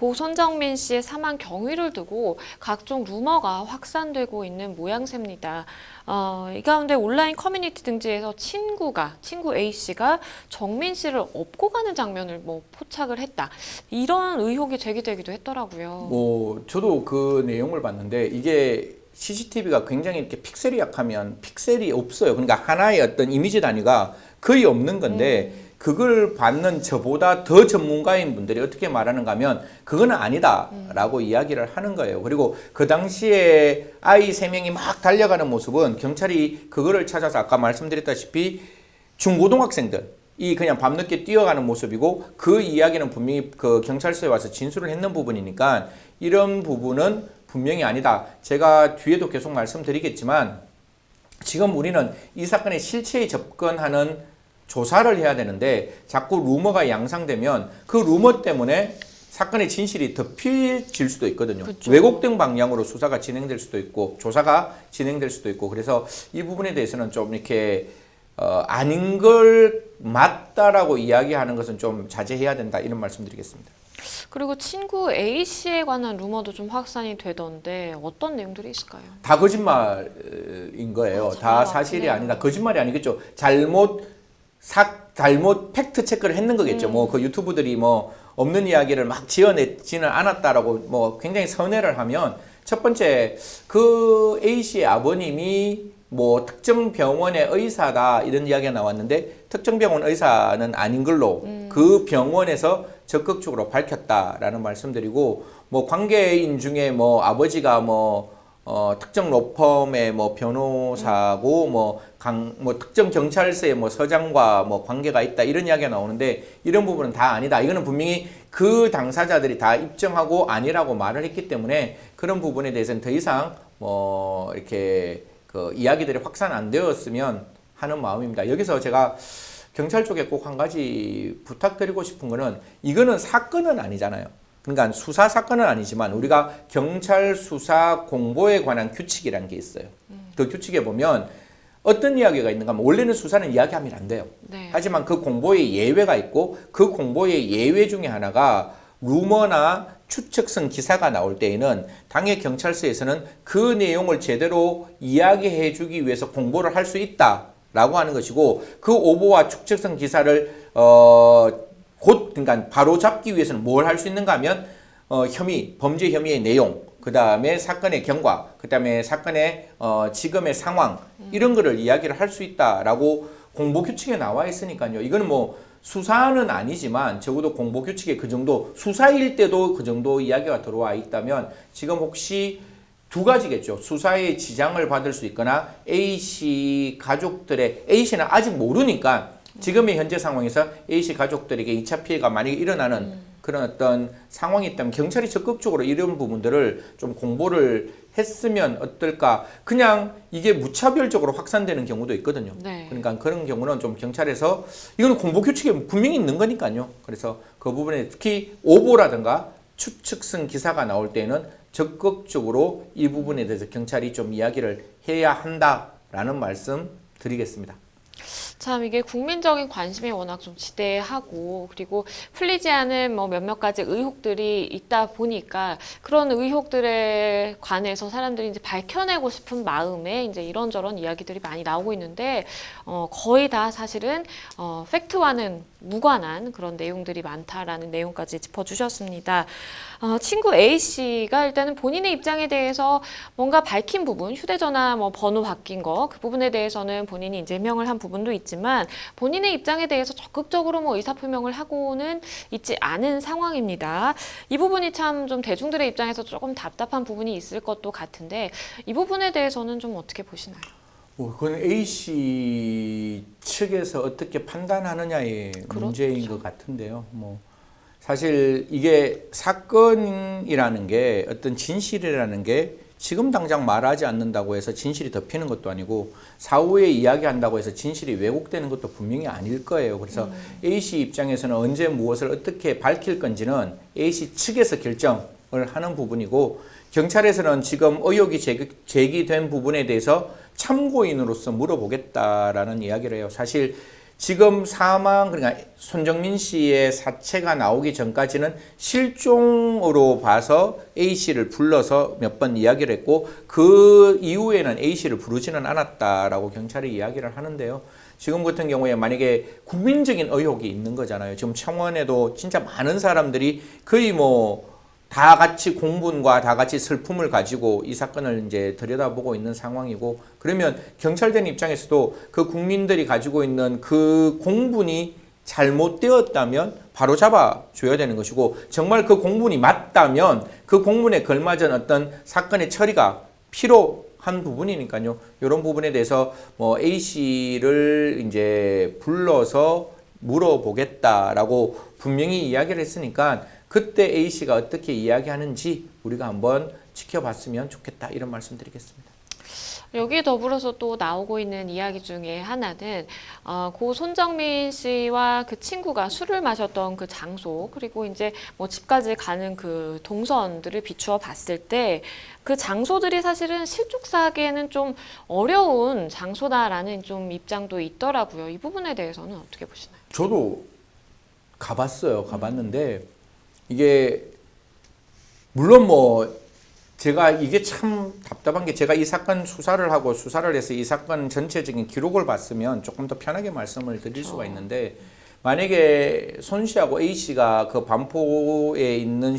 고 손정민 씨의 사망 경위를 두고 각종 루머가 확산되고 있는 모양새입니다. 이 가운데 온라인 커뮤니티 등지에서 친구 A씨가 정민 씨를 업고 가는 장면을 포착을 했다. 이런 의혹이 제기되기도 했더라고요. 저도 그 내용을 봤는데 이게 CCTV가 굉장히 이렇게 픽셀이 약하면 픽셀이 없어요. 그러니까 하나의 어떤 이미지 단위가 거의 없는 건데 그걸 받는 저보다 더 전문가인 분들이 어떻게 말하는가 하면 그거는 아니다라고 이야기를 하는 거예요. 그리고 그 당시에 아이 3명이 막 달려가는 모습은 경찰이 그거를 찾아서 아까 말씀드렸다시피 중고등학생들이 그냥 밤늦게 뛰어가는 모습이고 그 이야기는 분명히 그 경찰서에 와서 진술을 했는 부분이니까 이런 부분은 분명히 아니다. 제가 뒤에도 계속 말씀드리겠지만 지금 우리는 이 사건의 실체에 접근하는 조사를 해야 되는데 자꾸 루머가 양상되면 그 루머 때문에 사건의 진실이 덮여질 수도 있거든요. 그렇죠. 왜곡된 방향으로 수사가 진행될 수도 있고 조사가 진행될 수도 있고 그래서 이 부분에 대해서는 좀 이렇게 아닌 걸 맞다라고 이야기하는 것은 좀 자제해야 된다 이런 말씀드리겠습니다. 그리고 친구 A씨에 관한 루머도 좀 확산이 되던데 어떤 내용들이 있을까요? 다 거짓말인 거예요. 다 사실이 아니다. 거짓말이 아니겠죠. 잘못 팩트 체크를 했는 거겠죠. 그 유튜브들이 없는 이야기를 막 지어내지는 않았다라고 굉장히 선회를 하면 첫 번째 그 A씨의 아버님이 특정 병원의 의사다 이런 이야기가 나왔는데 특정 병원 의사는 아닌 걸로 그 병원에서 적극적으로 밝혔다라는 말씀드리고 관계인 중에 아버지가 특정 로펌의 변호사고 특정 경찰서의 서장과 관계가 있다 이런 이야기가 나오는데 이런 부분은 다 아니다. 이거는 분명히 그 당사자들이 다 입증하고 아니라고 말을 했기 때문에 그런 부분에 대해서는 더 이상 이렇게 그 이야기들이 확산 안 되었으면 하는 마음입니다. 여기서 제가 경찰 쪽에 꼭 한 가지 부탁드리고 싶은 거는 이거는 사건은 아니잖아요. 그러니까 수사 사건은 아니지만 우리가 경찰 수사 공보에 관한 규칙이라는 게 있어요. 그 규칙에 보면 어떤 이야기가 있는가 하면 원래는 수사는 이야기하면 안 돼요. 네. 하지만 그 공보에 예외가 있고 그 공보의 예외 중에 하나가 루머나 추측성 기사가 나올 때에는 당해 경찰서에서는 그 내용을 제대로 이야기해 주기 위해서 공보를 할 수 있다라고 하는 것이고 그 오보와 추측성 기사를 그러니까 바로 잡기 위해서는 뭘 할 수 있는가 하면 범죄 혐의의 내용, 그 다음에 사건의 경과, 그 다음에 사건의 지금의 상황 이런 거를 이야기를 할 수 있다라고 공보 규칙에 나와 있으니까요. 이거는 수사는 아니지만 적어도 공보 규칙에 그 정도 수사일 때도 그 정도 이야기가 들어와 있다면 지금 혹시 두 가지겠죠. 수사에 지장을 받을 수 있거나 A씨 가족들의 A씨는 아직 모르니까 지금의 현재 상황에서 A씨 가족들에게 2차 피해가 만약에 일어나는 그런 어떤 상황이 있다면 경찰이 적극적으로 이런 부분들을 좀 공보를 했으면 어떨까. 그냥 이게 무차별적으로 확산되는 경우도 있거든요. 네. 그러니까 그런 경우는 좀 경찰에서 이거는 공보 규칙에 분명히 있는 거니까요. 그래서 그 부분에 특히 오보라든가 추측성 기사가 나올 때는 적극적으로 이 부분에 대해서 경찰이 좀 이야기를 해야 한다라는 말씀 드리겠습니다. 참 이게 국민적인 관심이 워낙 좀 지대하고 그리고 풀리지 않은 몇몇 가지 의혹들이 있다 보니까 그런 의혹들에 관해서 사람들이 이제 밝혀내고 싶은 마음에 이제 이런저런 이야기들이 많이 나오고 있는데 거의 다 사실은 팩트와는 무관한 그런 내용들이 많다라는 내용까지 짚어주셨습니다. 친구 A씨가 일단은 본인의 입장에 대해서 뭔가 밝힌 부분, 휴대전화 번호 바뀐 거, 그 부분에 대해서는 본인이 이제 해명을 한 부분도 있지만 본인의 입장에 대해서 적극적으로 의사표명을 하고는 있지 않은 상황입니다. 이 부분이 참 좀 대중들의 입장에서 조금 답답한 부분이 있을 것도 같은데 이 부분에 대해서는 좀 어떻게 보시나요? 그건 A씨 측에서 어떻게 판단하느냐의 문제인 것 같은데요. 사실 이게 사건이라는 게 어떤 진실이라는 게 지금 당장 말하지 않는다고 해서 진실이 덮이는 것도 아니고 사후에 이야기한다고 해서 진실이 왜곡되는 것도 분명히 아닐 거예요. 그래서 A씨 입장에서는 언제 무엇을 어떻게 밝힐 건지는 A씨 측에서 결정을 하는 부분이고 경찰에서는 지금 의혹이 제기된 부분에 대해서 참고인으로서 물어보겠다라는 이야기를 해요. 사실 지금 사망 그러니까 손정민 씨의 사체가 나오기 전까지는 실종으로 봐서 A 씨를 불러서 몇 번 이야기를 했고 그 이후에는 A 씨를 부르지는 않았다라고 경찰이 이야기를 하는데요. 지금 같은 경우에 만약에 국민적인 의혹이 있는 거잖아요. 지금 청원에도 진짜 많은 사람들이 거의 뭐 다 같이 공분과 다 같이 슬픔을 가지고 이 사건을 이제 들여다보고 있는 상황이고 그러면 경찰관 입장에서도 그 국민들이 가지고 있는 그 공분이 잘못되었다면 바로 잡아줘야 되는 것이고 정말 그 공분이 맞다면 그 공분에 걸맞은 어떤 사건의 처리가 필요한 부분이니까요. 이런 부분에 대해서 뭐 A 씨를 이제 불러서 물어보겠다라고 분명히 이야기를 했으니까 그때 A 씨가 어떻게 이야기하는지 우리가 한번 지켜봤으면 좋겠다 이런 말씀드리겠습니다. 여기에 더불어서 또 나오고 있는 이야기 중에 하나는 고 손정민 씨와 그 친구가 술을 마셨던 그 장소 그리고 이제 뭐 집까지 가는 그 동선들을 비추어 봤을 때 그 장소들이 사실은 실족사하기에는 좀 어려운 장소다라는 좀 입장도 있더라고요. 이 부분에 대해서는 어떻게 보시나요? 저도 가봤는데 이게 물론 뭐 제가 이게 참 답답한 게 제가 이 사건 수사를 해서 이 사건 전체적인 기록을 봤으면 조금 더 편하게 말씀을 드릴 수가 있는데 만약에 손 씨하고 A 씨가 그 반포에 있는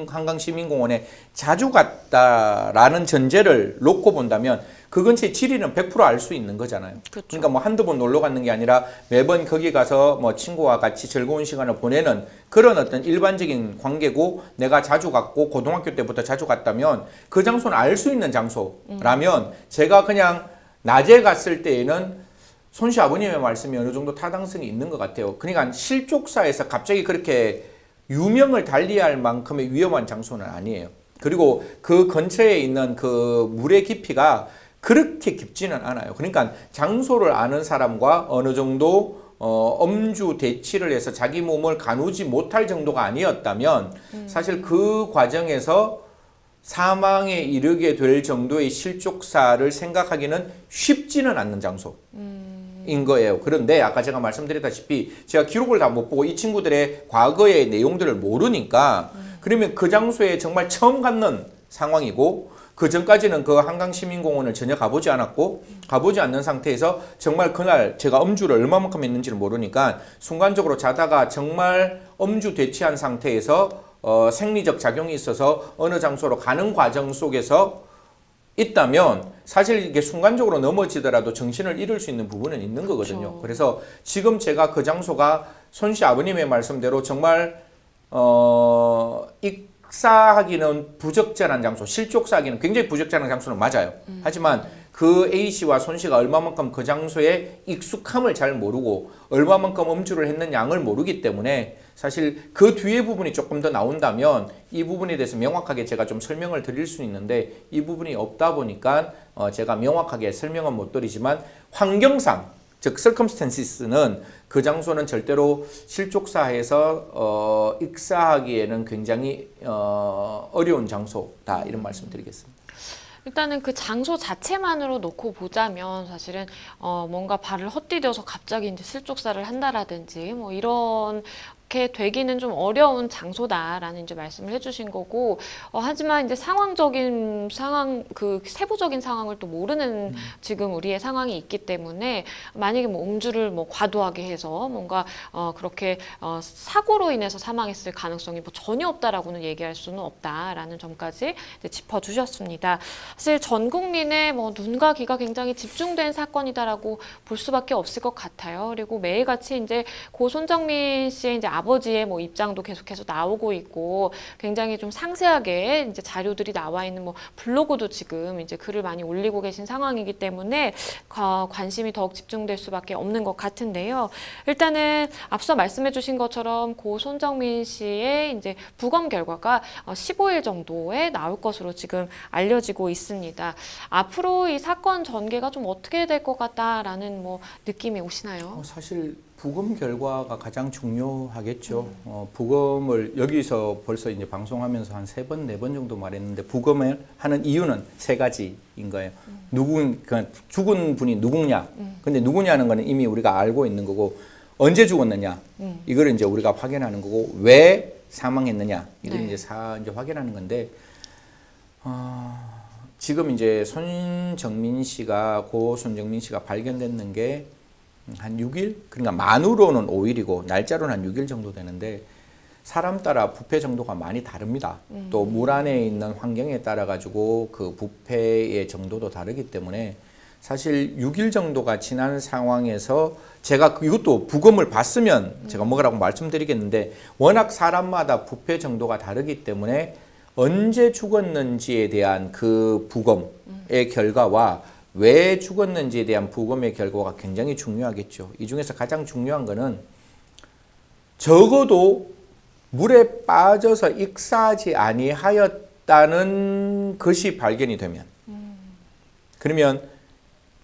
한강 시민공원에 자주 갔다라는 전제를 놓고 본다면 그 근처의 지리는 100% 알 수 있는 거잖아요. 그렇죠. 그러니까 뭐 한두 번 놀러 갔는 게 아니라 매번 거기 가서 뭐 친구와 같이 즐거운 시간을 보내는 그런 어떤 일반적인 관계고 내가 자주 갔고 고등학교 때부터 자주 갔다면 그 장소는 알 수 있는 장소라면 제가 그냥 낮에 갔을 때에는 손 씨 아버님의 말씀이 어느 정도 타당성이 있는 것 같아요. 그러니까 실족사에서 갑자기 그렇게 유명을 달리할 만큼의 위험한 장소는 아니에요. 그리고 그 근처에 있는 그 물의 깊이가 그렇게 깊지는 않아요. 그러니까 장소를 아는 사람과 어느 정도 엄주 대치를 해서 자기 몸을 가누지 못할 정도가 아니었다면 사실 그 과정에서 사망에 이르게 될 정도의 실족사를 생각하기는 쉽지는 않는 장소인 거예요. 그런데 아까 제가 말씀드렸다시피 제가 기록을 다 못 보고 이 친구들의 과거의 내용들을 모르니까 그러면 그 장소에 정말 처음 갔는 상황이고 그 전까지는 그 한강시민공원을 전혀 가보지 않았고 가보지 않는 상태에서 정말 그날 제가 음주를 얼마만큼 했는지를 모르니까 순간적으로 자다가 정말 음주 대치한 상태에서 생리적 작용이 있어서 어느 장소로 가는 과정 속에서 있다면 사실 이게 순간적으로 넘어지더라도 정신을 잃을 수 있는 부분은 있는 거거든요. 그렇죠. 그래서 지금 제가 그 장소가 손 씨 아버님의 말씀대로 정말 익사하기는 부적절한 장소, 실족사하기는 굉장히 부적절한 장소는 맞아요. 하지만 그 A 씨와 손 씨가 얼마만큼 그 장소에 익숙함을 잘 모르고 얼마만큼 음주를 했는 양을 모르기 때문에 사실 그 뒤에 부분이 조금 더 나온다면 이 부분에 대해서 명확하게 제가 좀 설명을 드릴 수 있는데 이 부분이 없다 보니까 제가 명확하게 설명은 못 드리지만 환경상 즉 circumstances는 그 장소는 절대로 실족사에서 익사하기에는 굉장히 어려운 장소다 이런 말씀드리겠습니다. 일단은 그 장소 자체만으로 놓고 보자면 사실은 뭔가 발을 헛디뎌서 갑자기 이제 실족사를 한다라든지 뭐 이렇게 되기는 좀 어려운 장소다라는 이제 말씀을 해주신 거고 하지만 이제 상황적인 상황 그 세부적인 상황을 또 모르는 지금 우리의 상황이 있기 때문에 만약에 뭐 음주를 뭐 과도하게 해서 뭔가 그렇게 사고로 인해서 사망했을 가능성이 뭐 전혀 없다라고는 얘기할 수는 없다라는 점까지 이제 짚어주셨습니다. 사실 전 국민의 뭐 눈과 귀가 굉장히 집중된 사건이다라고 볼 수밖에 없을 것 같아요. 그리고 매일같이 이제 고 손정민 씨의 이제 아버지의 뭐 입장도 계속해서 나오고 있고 굉장히 좀 상세하게 이제 자료들이 나와 있는 뭐 블로그도 지금 이제 글을 많이 올리고 계신 상황이기 때문에 관심이 더욱 집중될 수밖에 없는 것 같은데요. 일단은 앞서 말씀해주신 것처럼 고 손정민 씨의 이제 부검 결과가 15일 정도에 나올 것으로 지금 알려지고 있습니다. 앞으로 이 사건 전개가 좀 어떻게 될 것 같다라는 뭐 느낌이 오시나요? 사실 부검 결과가 가장 중요하겠죠. 부검을 여기서 벌써 이제 방송하면서 한 3번, 4번 정도 말했는데 부검을 하는 이유는 3가지인 거예요. 그러니까 죽은 분이 누구냐. 근데 누구냐는 거는 이미 우리가 알고 있는 거고 언제 죽었느냐 이걸 이제 우리가 확인하는 거고 왜 사망했느냐 이걸 네. 이제 이제 확인하는 건데 지금 이제 손정민 씨가 고 손정민 씨가 발견됐는 게 한 6일 그러니까 만으로는 5일이고 날짜로는 한 6일 정도 되는데 사람 따라 부패 정도가 많이 다릅니다. 또 물 안에 있는 환경에 따라 가지고 그 부패의 정도도 다르기 때문에 사실 6일 정도가 지난 상황에서 제가 이것도 부검을 봤으면 제가 뭐라고 말씀드리겠는데 워낙 사람마다 부패 정도가 다르기 때문에 언제 죽었는지에 대한 그 부검의 결과와 왜 죽었는지에 대한 부검의 결과가 굉장히 중요하겠죠. 이 중에서 가장 중요한 거는 적어도 물에 빠져서 익사하지 아니하였다는 것이 발견이 되면 그러면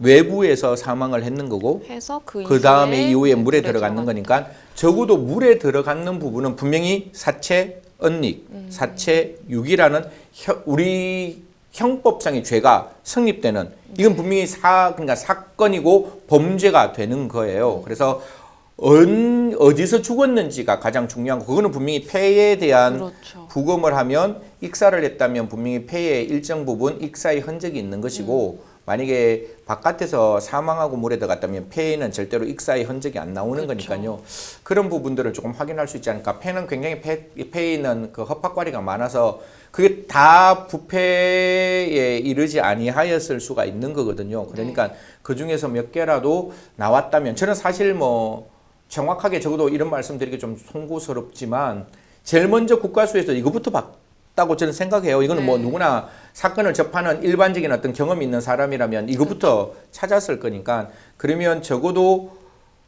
외부에서 사망을 했는 거고 해서 그 다음에 이후에 물에 들어갔는 거니까 적어도 물에 들어갔는 부분은 분명히 사체 언닉, 사체 유기라는 우리 형법상의 죄가 성립되는 이건 분명히 그러니까 사건이고 범죄가 되는 거예요. 그래서 어디서 죽었는지가 가장 중요한 거. 그거는 분명히 폐에 대한 그렇죠. 부검을 하면 익사를 했다면 분명히 폐에 일정 부분 익사의 흔적이 있는 것이고 만약에 바깥에서 사망하고 물에 들어갔다면 폐에는 절대로 익사의 흔적이 안 나오는 그렇죠. 거니까요. 그런 부분들을 조금 확인할 수 있지 않을까. 폐는 굉장히 폐에 있는 그 흡합과리가 많아서 그게 다 부패에 이르지 아니하였을 수가 있는 거거든요. 그러니까 그 중에서 몇 개라도 나왔다면 저는 사실 뭐 정확하게 적어도 이런 말씀드리기 좀 송구스럽지만 제일 먼저 국가수에서 이거부터 봤다고 저는 생각해요. 이거는 뭐 누구나 사건을 접하는 일반적인 어떤 경험이 있는 사람이라면 이거부터 찾았을 거니까 그러면 적어도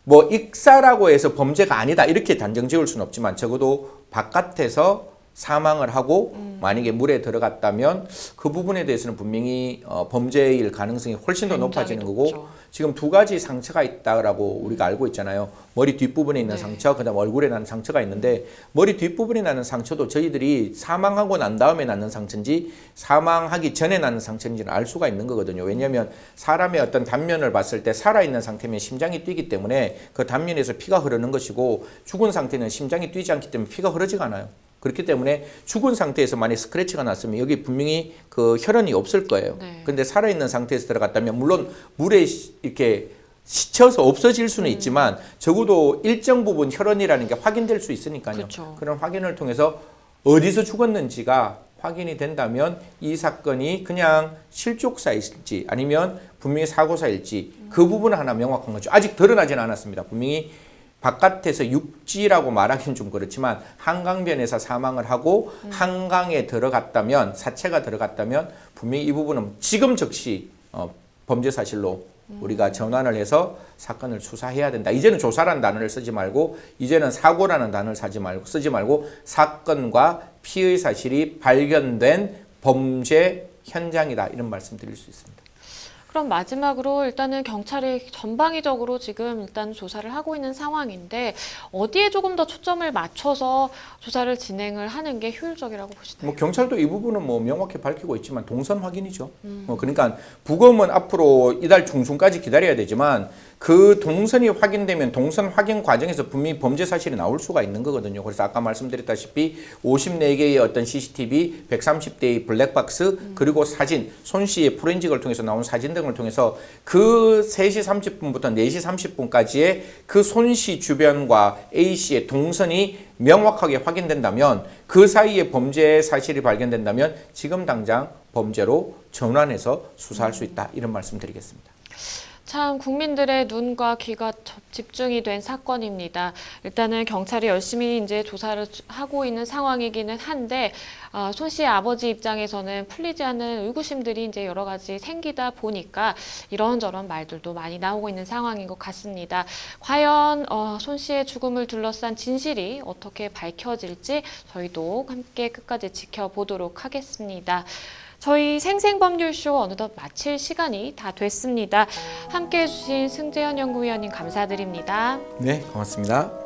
뭐 익사라고 해서 범죄가 아니다 이렇게 단정 지을 수는 없지만 적어도 바깥에서 사망을 하고 만약에 물에 들어갔다면 그 부분에 대해서는 분명히 범죄일 가능성이 훨씬 더 높아지는 거고 지금 두 가지 상처가 있다라고 우리가 알고 있잖아요. 머리 뒷부분에 있는 상처, 그다음 얼굴에 나는 상처가 있는데 머리 뒷부분에 나는 상처도 저희들이 사망하고 난 다음에 나는 상처인지 사망하기 전에 나는 상처인지는 알 수가 있는 거거든요. 왜냐하면 사람의 어떤 단면을 봤을 때 살아있는 상태면 심장이 뛰기 때문에 그 단면에서 피가 흐르는 것이고 죽은 상태는 심장이 뛰지 않기 때문에 피가 흐르지가 않아요. 그렇기 때문에 죽은 상태에서 만약 스크래치가 났으면 여기 분명히 그 혈흔이 없을 거예요. 근데 살아있는 상태에서 들어갔다면 물론 물에 이렇게 스쳐서 없어질 수는 있지만 적어도 일정 부분 혈흔이라는 게 확인될 수 있으니까요. 그렇죠. 그런 확인을 통해서 어디서 죽었는지가 확인이 된다면 이 사건이 그냥 실족사일지 아니면 분명히 사고사일지 그 부분은 하나 명확한 거죠. 아직 드러나지는 않았습니다. 분명히 바깥에서 육지라고 말하기는 좀 그렇지만 한강변에서 사망을 하고 한강에 들어갔다면 사체가 들어갔다면 분명히 이 부분은 지금 즉시 범죄 사실로 우리가 전환을 해서 사건을 수사해야 된다. 이제는 조사라는 단어를 쓰지 말고 이제는 사고라는 단어를 쓰지 말고 사건과 피의 사실이 발견된 범죄 현장이다. 이런 말씀 드릴 수 있습니다. 그럼 마지막으로 일단은 경찰이 전방위적으로 지금 일단 조사를 하고 있는 상황인데 어디에 조금 더 초점을 맞춰서 조사를 진행을 하는 게 효율적이라고 보시나요? 뭐 경찰도 이 부분은 뭐 명확히 밝히고 있지만 동선 확인이죠. 그러니까 부검은 앞으로 이달 중순까지 기다려야 되지만 그 동선이 확인되면 동선 확인 과정에서 분명히 범죄 사실이 나올 수가 있는 거거든요. 그래서 아까 말씀드렸다시피 54개의 어떤 CCTV, 130대의 블랙박스, 그리고 사진, 손 씨의 포렌식을 통해서 나온 사진 등을 통해서 그 3시 30분부터 4시 30분까지의 그 손 씨 주변과 A 씨의 동선이 명확하게 확인된다면 그 사이에 범죄 사실이 발견된다면 지금 당장 범죄로 전환해서 수사할 수 있다. 이런 말씀 드리겠습니다. 참 국민들의 눈과 귀가 집중이 된 사건입니다. 일단은 경찰이 열심히 이제 조사를 하고 있는 상황이기는 한데 손 씨의 아버지 입장에서는 풀리지 않는 의구심들이 이제 여러 가지 생기다 보니까 이런저런 말들도 많이 나오고 있는 상황인 것 같습니다. 과연 손 씨의 죽음을 둘러싼 진실이 어떻게 밝혀질지 저희도 함께 끝까지 지켜보도록 하겠습니다. 저희 생생법률쇼 어느덧 마칠 시간이 다 됐습니다. 함께해 주신 승재현 연구위원님 감사드립니다. 네, 고맙습니다.